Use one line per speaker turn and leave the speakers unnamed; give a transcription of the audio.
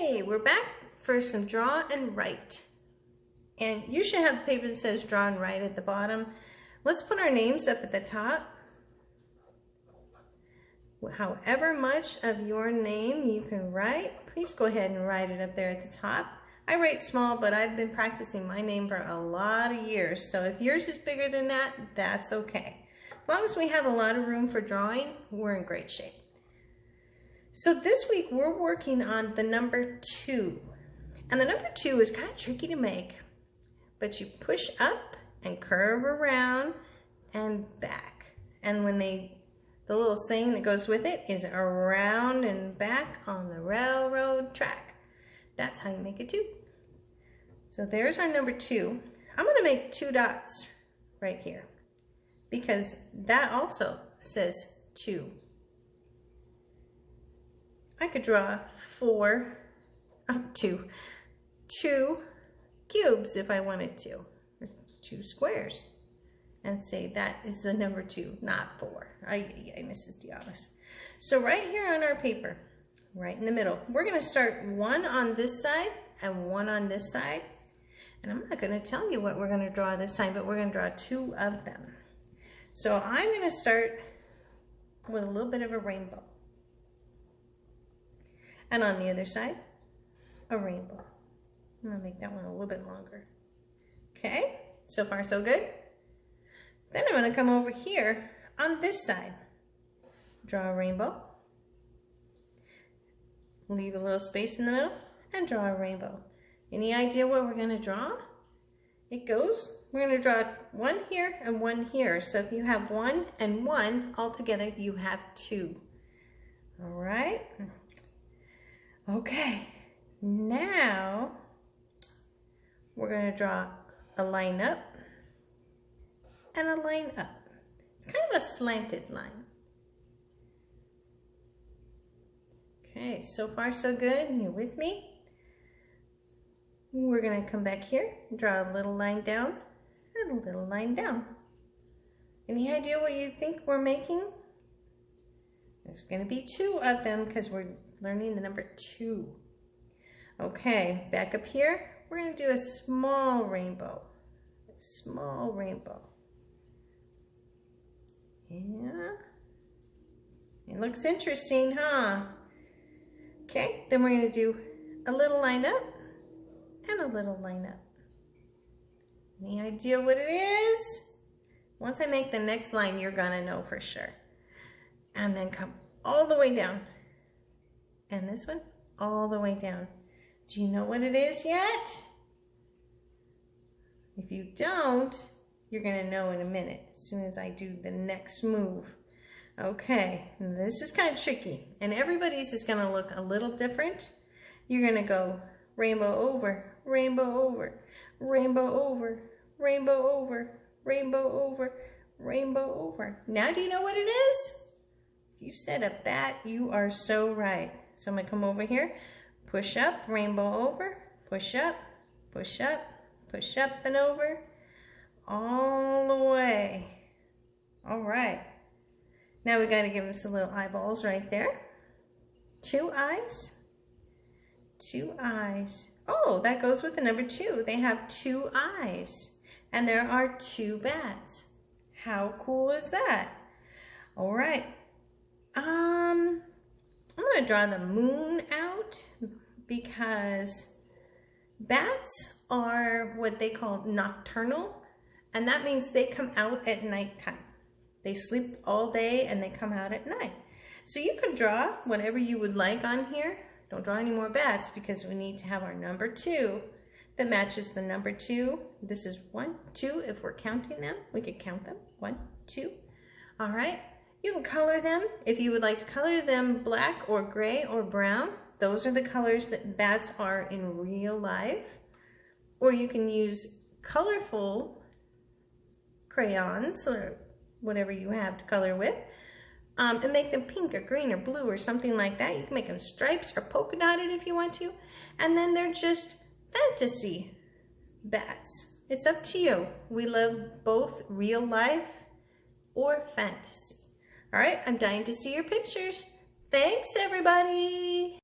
Hey, we're back for some draw and write. And you should have the paper that says draw and write at the bottom. Let's put our names up at the top. However much of your name you can write, please go ahead and write it up there at the top. I write small, but I've been practicing my name for a lot of years. So if yours is bigger than that, that's okay. As long as we have a lot of room for drawing, we're in great shape. So this week we're working on the number 2. And the number 2 is kind of tricky to make, but you push up and curve around and back. And when the little saying that goes with it is around and back on the railroad track. That's how you make a 2. So there's our number 2. I'm going to make 2 dots right here because that also says 2. I could draw 2 cubes if I wanted to, or 2 squares, and say that is the number 2, not 4. Ay, Mrs. Diabas. So right here on our paper, right in the middle, we're going to start 1 on this side and 1 on this side. And I'm not going to tell you what we're going to draw this time, but we're going to draw 2 of them. So I'm going to start with a little bit of a rainbow. And on the other side, a rainbow. I'm going to make that one a little bit longer. Okay, so far so good. Then I'm going to come over here on this side. Draw a rainbow. Leave a little space in the middle and draw a rainbow. Any idea what we're going to draw? We're going to draw 1 here and 1 here. So if you have 1 and 1 all together, you have 2. All right. Okay, now we're going to draw a line up and a line up. It's kind of a slanted line. Okay, so far so good. You with me? We're going to come back here, draw a little line down and a little line down. Any idea what you think we're making? There's going to be 2 of them because we're learning the number 2. Okay, back up here, we're going to do a small rainbow. A small rainbow. Yeah. It looks interesting, huh? Okay, then we're going to do a little line up and a little line up. Any idea what it is? Once I make the next line, you're going to know for sure. And then come all the way down. And this one all the way down. Do you know what it is yet? If you don't, you're going to know in a minute as soon as I do the next move. Okay, this is kind of tricky. And everybody's is going to look a little different. You're going to go rainbow over, rainbow over, rainbow over, rainbow over, rainbow over, rainbow over. Now do you know what it is? If you said up that, you are so right. So I'm going to come over here, push up, rainbow over, push up, push up, push up and over, all the way. All right. Now we got to give them some little eyeballs right there. 2 eyes, 2 eyes. Oh, that goes with the number 2. They have 2 eyes, and there are 2 bats. How cool is that? All right. I'm going to draw the moon out because bats are what they call nocturnal, and that means they come out at nighttime. They sleep all day and they come out at night. So you can draw whatever you would like on here. Don't draw any more bats because we need to have our number 2 that matches the number 2. This is 1, 2. If we're counting them, we could count them. 1, 2. All right. You can color them if you would like to color them black or gray or brown. Those are the colors that bats are in real life. Or you can use colorful crayons or whatever you have to color with and make them pink or green or blue or something like that. You can make them stripes or polka dotted if you want to. And then they're just fantasy bats. It's up to you. We love both real life or fantasy. All right, I'm dying to see your pictures. Thanks, everybody.